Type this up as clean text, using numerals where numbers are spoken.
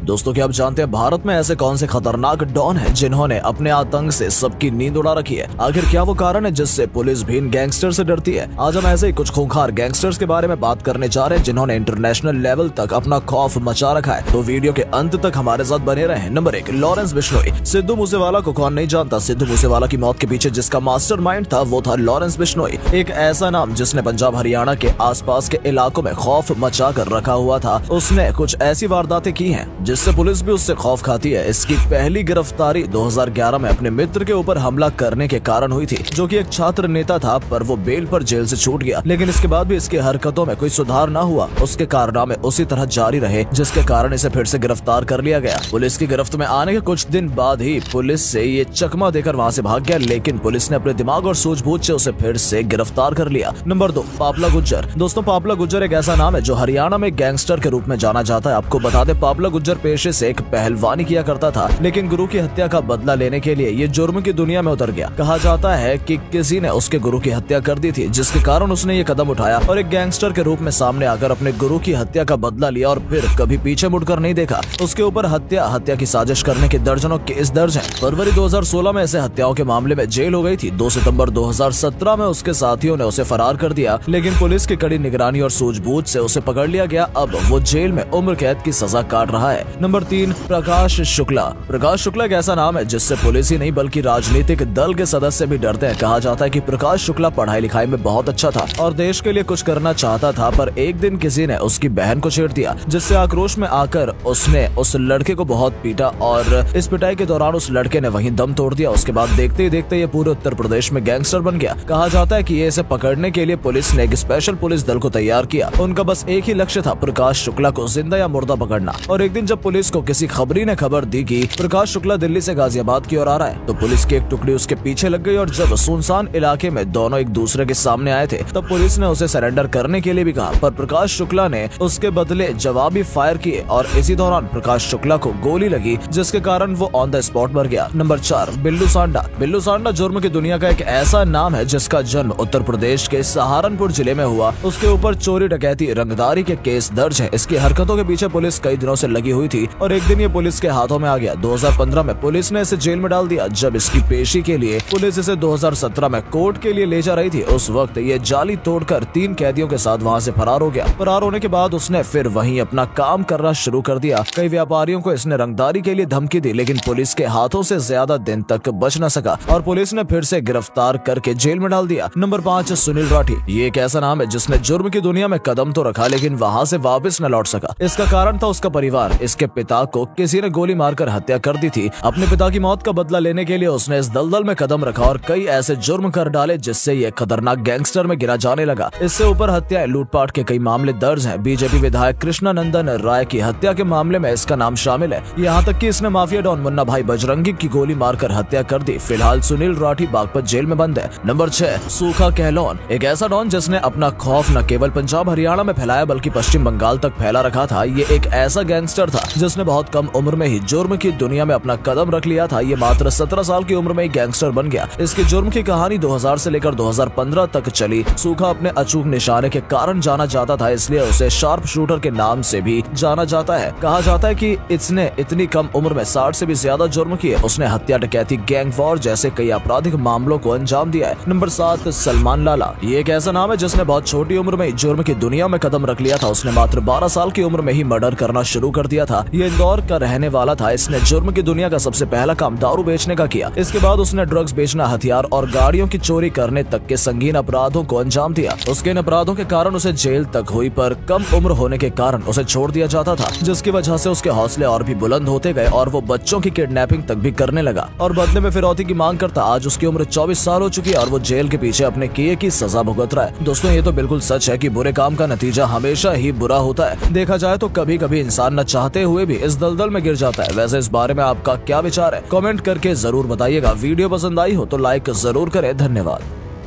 दोस्तों क्या आप जानते हैं भारत में ऐसे कौन से खतरनाक डॉन हैं जिन्होंने अपने आतंक से सबकी नींद उड़ा रखी है? आखिर क्या वो कारण है जिससे पुलिस भी इन गैंगस्टर से डरती है? आज हम ऐसे ही कुछ खूंखार गैंगस्टर्स के बारे में बात करने जा रहे हैं जिन्होंने इंटरनेशनल लेवल तक अपना खौफ मचा रखा है। तो वीडियो के अंत तक हमारे साथ बने रहे। Number 1, Lawrence Bishnoi. सिद्धू मूसेवाला को कौन नहीं जानता? सिद्धू मूसेवाला की मौत के पीछे जिसका मास्टरमाइंड था वो था लॉरेंस बिश्नोई, एक ऐसा नाम जिसने पंजाब हरियाणा के आसपास के इलाकों में खौफ मचा कर रखा हुआ था। उसने कुछ ऐसी वारदातें की हैं जिससे पुलिस भी उससे खौफ खाती है। इसकी पहली गिरफ्तारी 2011 में अपने मित्र के ऊपर हमला करने के कारण हुई थी, जो कि एक छात्र नेता था, पर वो बेल पर जेल से छूट गया। लेकिन इसके बाद भी इसकी हरकतों में कोई सुधार न हुआ। उसके कारनामे उसी तरह जारी रहे, जिसके कारण इसे फिर से गिरफ्तार कर लिया गया। पुलिस की गिरफ्त में आने के कुछ दिन बाद ही पुलिस से ये चकमा देकर वहाँ से भाग गया, लेकिन पुलिस ने अपने दिमाग और सूझबूझ से उसे फिर से गिरफ्तार कर लिया। नंबर 2, पापला गुज्जर। दोस्तों पापला गुज्जर एक ऐसा नाम है जो हरियाणा में गैंगस्टर के रूप में जाना जाता है। आपको बता दें पापला गुज्जर पेशे से एक पहलवानी किया करता था, लेकिन गुरु की हत्या का बदला लेने के लिए ये जुर्म की दुनिया में उतर गया। कहा जाता है कि किसी ने उसके गुरु की हत्या कर दी थी, जिसके कारण उसने ये कदम उठाया और एक गैंगस्टर के रूप में सामने आकर अपने गुरु की हत्या का बदला लिया और फिर कभी पीछे मुड़कर नहीं देखा। उसके ऊपर हत्या की साजिश करने के दर्जनों केस दर्ज हैं। फरवरी 2016 में ऐसे हत्याओं के मामले में जेल हो गई थी। 2 सितंबर 2017 में उसके साथियों ने उसे फरार कर दिया, लेकिन पुलिस की कड़ी निगरानी और सूझबूझ से उसे पकड़ लिया गया। अब वो जेल में उम्र कैद की सजा काट रहा है। नंबर 3, प्रकाश शुक्ला। प्रकाश शुक्ला एक ऐसा नाम है जिससे पुलिस ही नहीं बल्कि राजनीतिक दल के सदस्य भी डरते हैं। कहा जाता है कि प्रकाश शुक्ला पढ़ाई लिखाई में बहुत अच्छा था और देश के लिए कुछ करना चाहता था, पर एक दिन किसी ने उसकी बहन को छेड़ दिया, जिससे आक्रोश में आकर उसने उस लड़के को बहुत पीटा और इस पिटाई के दौरान उस लड़के ने वहीं दम तोड़ दिया। उसके बाद देखते ही देखते ये पूरे उत्तर प्रदेश में गैंगस्टर बन गया। कहा जाता है कि ये इसे पकड़ने के लिए पुलिस ने एक स्पेशल पुलिस दल को तैयार किया। उनका बस एक ही लक्ष्य था, प्रकाश शुक्ला को जिंदा या मुर्दा पकड़ना। और एक दिन जब पुलिस को किसी खबरी ने खबर दी कि प्रकाश शुक्ला दिल्ली से गाजियाबाद की ओर आ रहा है, तो पुलिस की एक टुकड़ी उसके पीछे लग गई और जब सुनसान इलाके में दोनों एक दूसरे के सामने आए थे, तब पुलिस ने उसे सरेंडर करने के लिए भी कहा, पर प्रकाश शुक्ला ने उसके बदले जवाबी फायर किए और इसी दौरान प्रकाश शुक्ला को गोली लगी, जिसके कारण वो ऑन द स्पॉट मर गया। नंबर 4, बिल्लू सांडा। बिल्लू सांडा जुर्म की दुनिया का एक ऐसा नाम है जिसका जन्म उत्तर प्रदेश के सहारनपुर जिले में हुआ। उसके ऊपर चोरी डकैती रंगदारी के केस दर्ज है। इसकी हरकतों के पीछे पुलिस कई दिनों से लगी हुई थी और एक दिन ये पुलिस के हाथों में आ गया। 2015 में पुलिस ने इसे जेल में डाल दिया। जब इसकी पेशी के लिए पुलिस इसे 2017 में कोर्ट के लिए ले जा रही थी, उस वक्त ये जाली तोड़कर 3 कैदियों के साथ वहाँ से फरार हो गया। फरार होने के बाद उसने फिर वहीं अपना काम करना शुरू कर दिया। कई व्यापारियों को इसने रंगदारी के लिए धमकी दी, लेकिन पुलिस के हाथों से ज्यादा दिन तक बच न सका और पुलिस ने फिर से गिरफ्तार करके जेल में डाल दिया। नंबर 5, सुनील राठी। ये एक ऐसा नाम है जिसने जुर्म की दुनिया में कदम तो रखा, लेकिन वहाँ से वापस न लौट सका। इसका कारण था उसका परिवार। इसके पिता को किसी ने गोली मारकर हत्या कर दी थी। अपने पिता की मौत का बदला लेने के लिए उसने इस दलदल में कदम रखा और कई ऐसे जुर्म कर डाले जिससे ये खतरनाक गैंगस्टर में गिरा जाने लगा। इससे ऊपर हत्या, लूटपाट के कई मामले दर्ज हैं। बीजेपी विधायक कृष्णानंदन राय की हत्या के मामले में इसका नाम शामिल है। यहाँ तक कि इसने माफिया डॉन मुन्ना भाई बजरंगी की गोली मारकर हत्या कर दी। फिलहाल सुनील राठी बागपत जेल में बंद है। नंबर 6, सूखा कहलोन। एक ऐसा डॉन जिसने अपना खौफ न केवल पंजाब हरियाणा में फैलाया बल्कि पश्चिम बंगाल तक फैला रखा था। ये एक ऐसा गैंगस्टर था जिसने बहुत कम उम्र में ही जुर्म की दुनिया में अपना कदम रख लिया था। ये मात्र 17 साल की उम्र में ही गैंगस्टर बन गया। इसकी जुर्म की कहानी 2000 से लेकर 2015 तक चली। सूखा अपने अचूक निशाने के कारण जाना जाता था, इसलिए उसे शार्प शूटर के नाम से भी जाना जाता है। कहा जाता है कि इसने इतनी कम उम्र में 60 से भी ज्यादा जुर्म किए। उसने हत्या, डकैती, गैंग वॉर जैसे कई आपराधिक मामलों को अंजाम दिया है। नंबर 7, सलमान लाला। ये एक ऐसा नाम है जिसने बहुत छोटी उम्र में जुर्म की दुनिया में कदम रख लिया था। उसने मात्र 12 साल की उम्र में ही मर्डर करना शुरू कर दिया था। ये इंदौर का रहने वाला था। इसने जुर्म की दुनिया का सबसे पहला काम दारू बेचने का किया। इसके बाद उसने ड्रग्स बेचना, हथियार और गाड़ियों की चोरी करने तक के संगीन अपराधों को अंजाम दिया। उसके इन अपराधों के कारण उसे जेल तक हुई, पर कम उम्र होने के कारण उसे छोड़ दिया जाता था, जिसकी वजह से उसके हौसले और भी बुलंद होते गए और वो बच्चों की किडनैपिंग तक भी करने लगा और बदले में फिरौती की मांग करता। आज उसकी उम्र 24 साल हो चुकी है और वो जेल के पीछे अपने किए की सजा भुगत रहा है। दोस्तों ये तो बिल्कुल सच है कि बुरे काम का नतीजा हमेशा ही बुरा होता है। देखा जाए तो कभी कभी इंसान न चाहते हुए भी इस दलदल में गिर जाता है। वैसे इस बारे में आपका क्या विचार है? कमेंट करके जरूर बताइएगा। वीडियो पसंद आई हो तो लाइक जरूर करें। धन्यवाद।